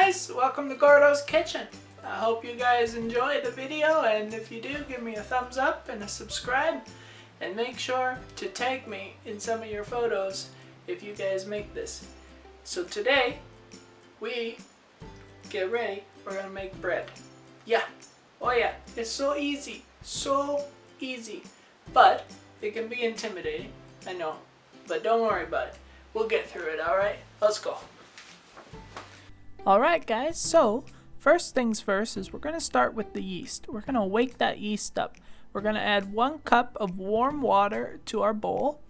guys, welcome to Gordo's Kitchen. I hope you guys enjoy the video, and if you do, give me a thumbs up and a subscribe, and make sure to tag me in some of your photos if you guys make this. So today, get ready, we're gonna make bread. Yeah, oh yeah, it's so easy, but it can be intimidating, I know, but don't worry about it. We'll get through it, alright? Let's go. Alright guys, so first things first is we're going to start with the yeast. We're going to wake that yeast up. We're going to add 1 cup of warm water to our bowl.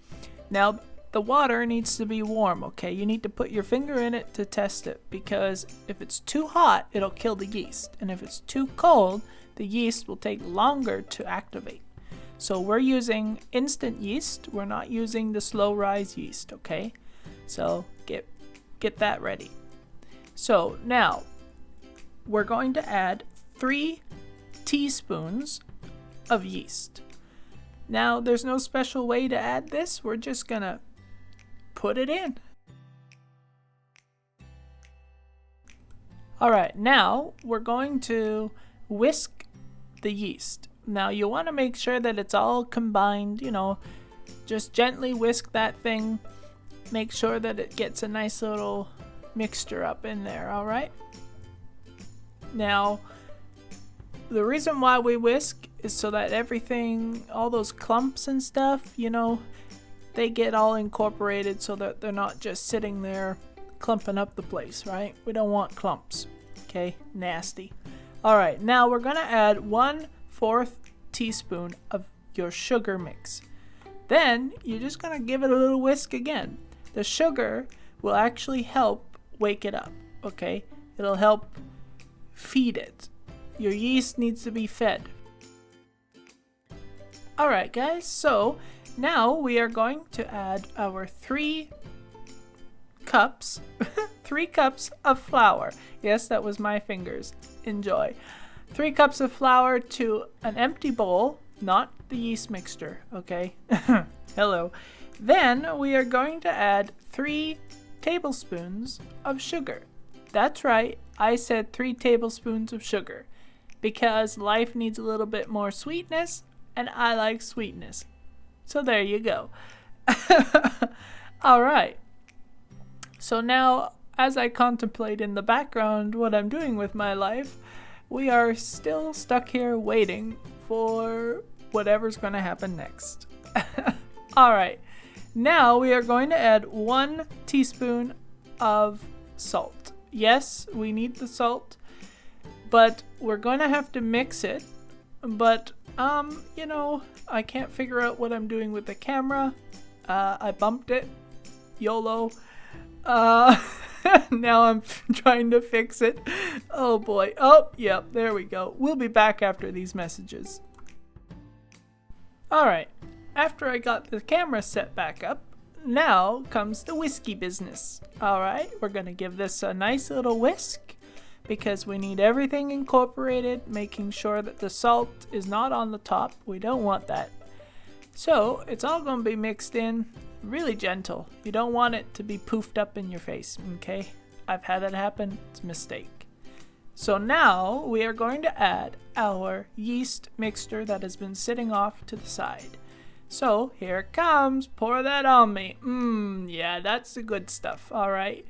Now the water needs to be warm, okay? You need to put your finger in it to test it, because if it's too hot, it'll kill the yeast. And if it's too cold, the yeast will take longer to activate. So we're using instant yeast. We're not using the slow rise yeast, okay? So get that ready. So now we're going to add 3 teaspoons of yeast. Now there's no special way to add this. We're just gonna put it in. Alright, now we're going to whisk the yeast. Now you want to make sure that it's all combined, you know, just gently whisk that thing. Make sure that it gets a nice little mixture up in there, alright? Now, the reason why we whisk is so that everything, all those clumps and stuff, you know, they get all incorporated so that they're not just sitting there clumping up the place, right? We don't want clumps, okay? Nasty. Alright, now we're gonna add 1/4 teaspoon of your sugar mix. Then, you're just gonna give it a little whisk again. The sugar will actually help wake it up, okay? It'll help feed it. Your yeast needs to be fed. Alright guys, so now we are going to add our 3 cups, 3 cups of flour. Yes, that was my fingers. Enjoy. 3 cups of flour to an empty bowl, not the yeast mixture, okay? Hello. Then we are going to add 3 tablespoons of sugar. That's right, I said 3 tablespoons of sugar, because life needs a little bit more sweetness, and I like sweetness. So there you go. Alright, so now as I contemplate in the background what I'm doing with my life, we are still stuck here waiting for whatever's going to happen next. Alright, now we are going to add 1 teaspoon of salt. Yes, we need the salt, but we're going to have to mix it. But, you know, I can't figure out what I'm doing with the camera. I bumped it. YOLO. Now I'm trying to fix it. Oh boy. Oh, yep, there we go. We'll be back after these messages. Alright, after I got the camera set back up, now comes the whiskey business. Alright, we're going to give this a nice little whisk, because we need everything incorporated, making sure that the salt is not on the top. We don't want that. So it's all going to be mixed in really gentle. You don't want it to be poofed up in your face, okay? I've had that happen. It's a mistake. So now we are going to add our yeast mixture that has been sitting off to the side. So here it comes. Pour that on me. Yeah, that's the good stuff. All right.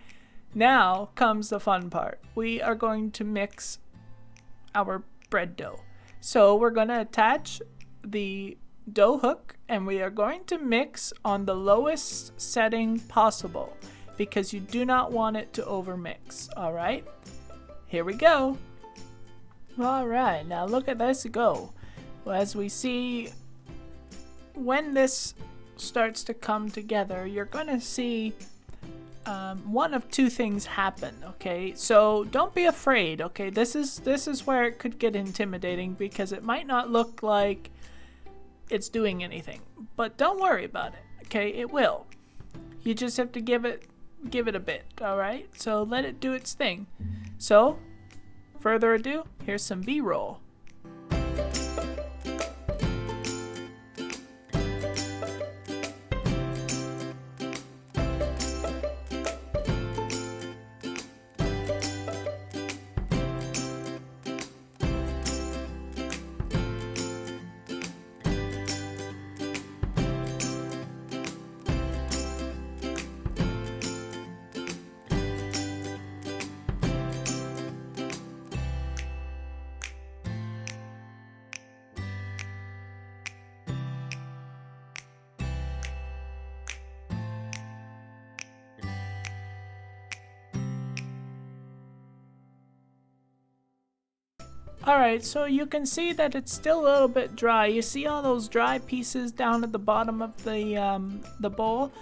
Now comes the fun part. We are going to mix our bread dough. So we're going to attach the dough hook, and we are going to mix on the lowest setting possible, because you do not want it to overmix. All right. Here we go. Alright, now look at this go. Well, as we see, when this starts to come together, you're going to see one of 2 things happen, okay? So don't be afraid, okay? This is where it could get intimidating, because it might not look like it's doing anything. But don't worry about it, okay? It will. You just have to give it a bit, alright? So let it do its thing. So, further ado, here's some B-roll. Alright, so you can see that it's still a little bit dry. You see all those dry pieces down at the bottom of the bowl?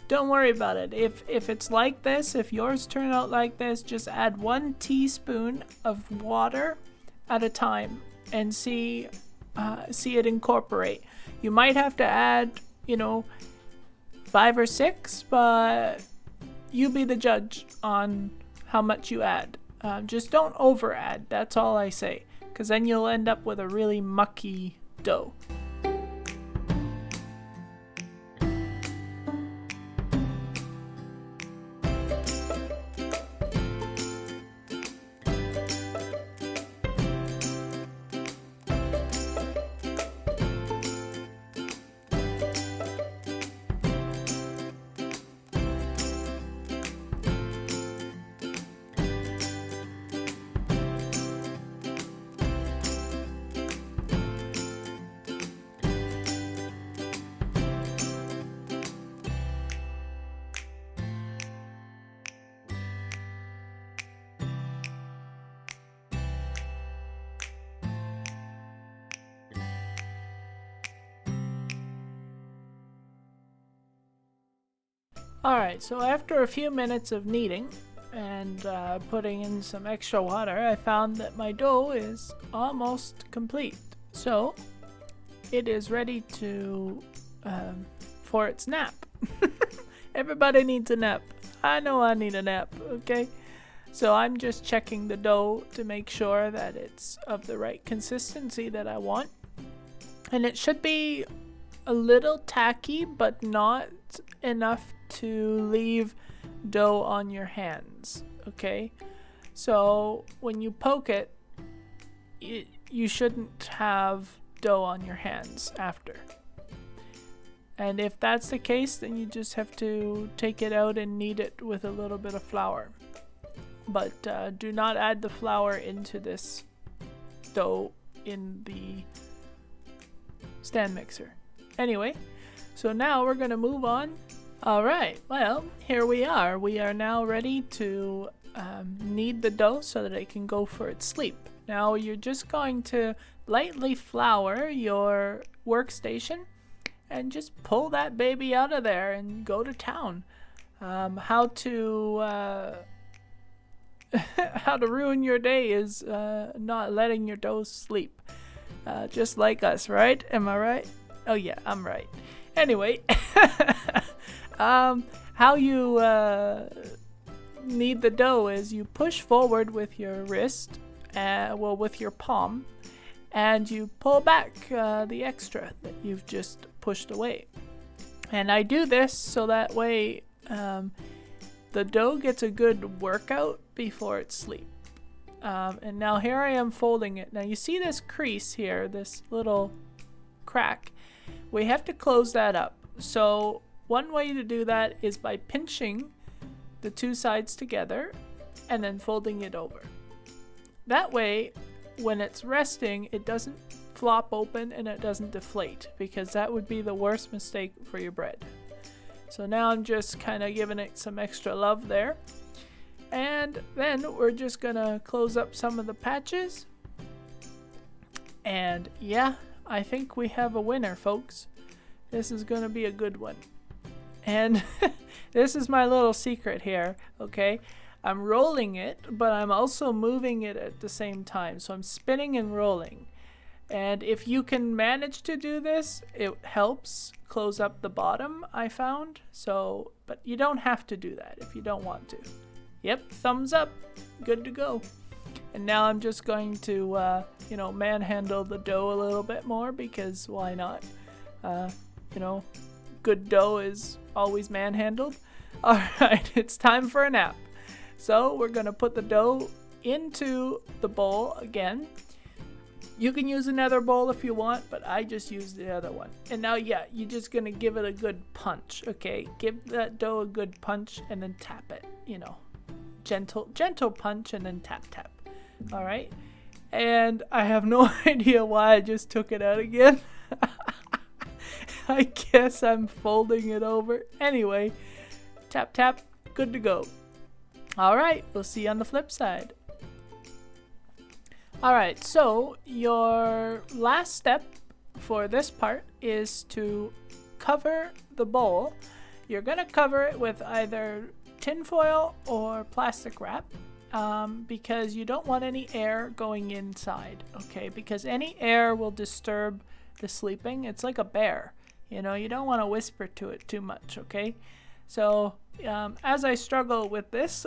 Don't worry about it. If it's like this, if yours turn out like this, just add 1 teaspoon of water at a time and see it incorporate. You might have to add, 5 or 6, but you be the judge on how much you add. Just don't over add, that's all I say, because then you'll end up with a really mucky dough. Alright, so after a few minutes of kneading and putting in some extra water, I found that my dough is almost complete. So it is ready to for its nap. Everybody needs a nap. I know I need a nap, okay? So I'm just checking the dough to make sure that it's of the right consistency that I want. And it should be a little tacky, but not enough to leave dough on your hands, okay? So when you poke it, you shouldn't have dough on your hands after. And if that's the case, then you just have to take it out and knead it with a little bit of flour. But do not add the flour into this dough in the stand mixer. Anyway, so now we're going to move on. Alright, well, here we are. We are now ready to knead the dough so that it can go for its sleep. Now you're just going to lightly flour your workstation and just pull that baby out of there and go to town. How to ruin your day is not letting your dough sleep. Just like us, right? Am I right? Oh yeah, I'm right. Anyway, how you knead the dough is you push forward with your wrist, with your palm, and you pull back the extra that you've just pushed away. And I do this so that way the dough gets a good workout before it sleeps. And now here I am folding it. Now you see this crease here, this little crack. We have to close that up. So one way to do that is by pinching the two sides together and then folding it over. That way, when it's resting, it doesn't flop open and it doesn't deflate, because that would be the worst mistake for your bread. So now I'm just kind of giving it some extra love there. And then we're just gonna close up some of the patches. And yeah, I think we have a winner, folks. This is gonna be a good one. And this is my little secret here, okay? I'm rolling it, but I'm also moving it at the same time. So I'm spinning and rolling. And if you can manage to do this, it helps close up the bottom, I found. So, but you don't have to do that if you don't want to. Yep, thumbs up. Good to go. And now I'm just going to, manhandle the dough a little bit more, because why not? Good dough is always manhandled. All right, it's time for a nap. So we're going to put the dough into the bowl again. You can use another bowl if you want, but I just used the other one. And now, yeah, you're just going to give it a good punch, okay? Give that dough a good punch and then tap it, gentle punch and then tap. All right? And I have no idea why I just took it out again. I guess I'm folding it over. Anyway, tap, good to go. All right, we'll see you on the flip side. Alright, so your last step for this part is to cover the bowl. You're going to cover it with either tinfoil or plastic wrap because you don't want any air going inside, okay? Because any air will disturb the sleeping. It's like a bear, you know, you don't want to whisper to it too much, okay? So as I struggle with this,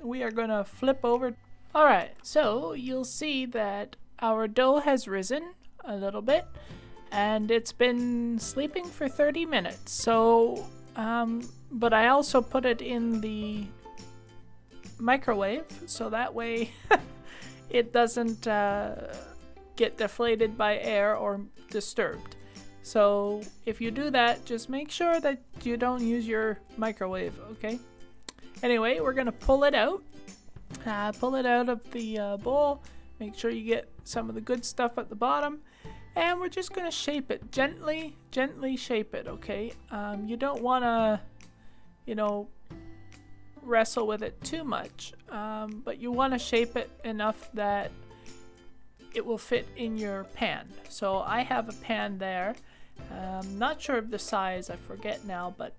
we are going to flip over. All right, so you'll see that our dough has risen a little bit and it's been sleeping for 30 minutes. So, but I also put it in the microwave so that way it doesn't get deflated by air or disturbed. So if you do that, just make sure that you don't use your microwave, okay? Anyway, we're gonna pull it out. Pull it out of the bowl. Make sure you get some of the good stuff at the bottom. And we're just gonna shape it. Gently shape it, okay? You don't wanna, you know, wrestle with it too much. But you wanna shape it enough that it will fit in your pan. So I have a pan there. Not sure of the size, I forget now, but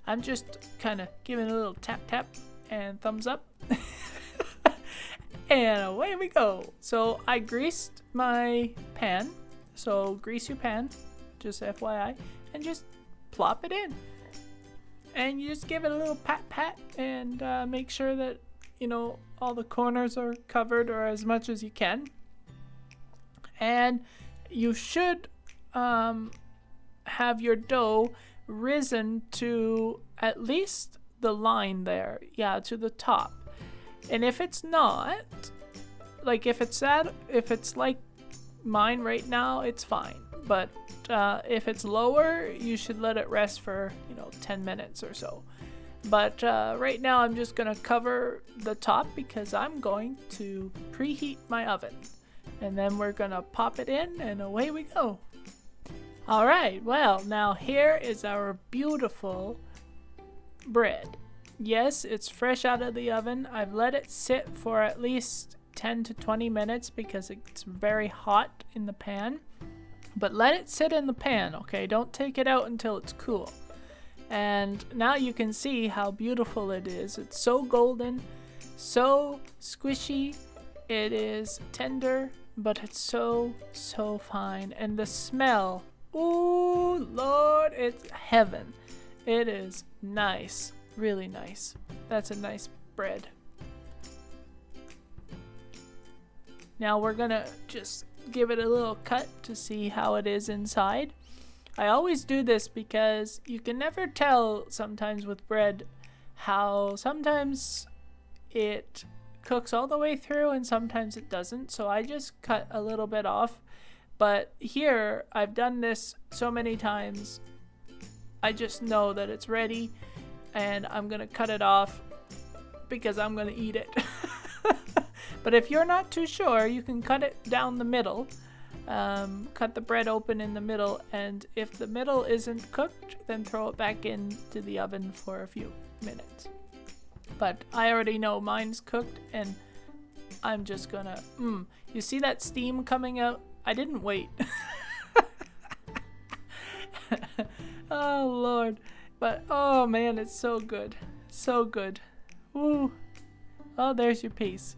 I'm just kind of giving a little tap tap and thumbs up. And away we go. So I greased my pan. So grease your pan, just FYI, and just plop it in. And you just give it a little pat pat and make sure that, you know, all the corners are covered or as much as you can. And you should have your dough risen to at least the line there. Yeah, to the top. And if it's not, like if it's like mine right now, it's fine. But if it's lower, you should let it rest for, you know, 10 minutes or so. But right now I'm just gonna cover the top because I'm going to preheat my oven. And then we're gonna pop it in and away we go. All right, well, now here is our beautiful bread. Yes, it's fresh out of the oven. I've let it sit for at least 10 to 20 minutes because it's very hot in the pan. But let it sit in the pan, okay? Don't take it out until it's cool. And now you can see how beautiful it is. It's so golden, so squishy. It is tender, but it's so fine. And the smell, ooh, Lord, it's heaven. It is nice. Really nice. That's a nice bread. Now we're gonna just give it a little cut to see how it is inside. I always do this because you can never tell sometimes with bread how sometimes it cooks all the way through and sometimes it doesn't. So I just cut a little bit off. But here, I've done this so many times, I just know that it's ready. And I'm gonna cut it off because I'm gonna eat it. But if you're not too sure, you can cut it down the middle. Cut the bread open in the middle, and if the middle isn't cooked, then throw it back into the oven for a few minutes. But I already know mine's cooked, and I'm just gonna, you see that steam coming out? I didn't wait. Oh, Lord. But, oh man, it's so good. So good. Woo. Oh, there's your piece.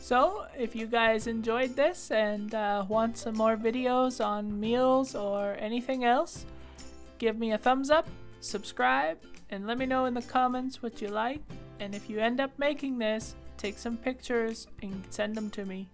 So, if you guys enjoyed this and want some more videos on meals or anything else, give me a thumbs up, subscribe, and let me know in the comments what you like. And if you end up making this, take some pictures and send them to me.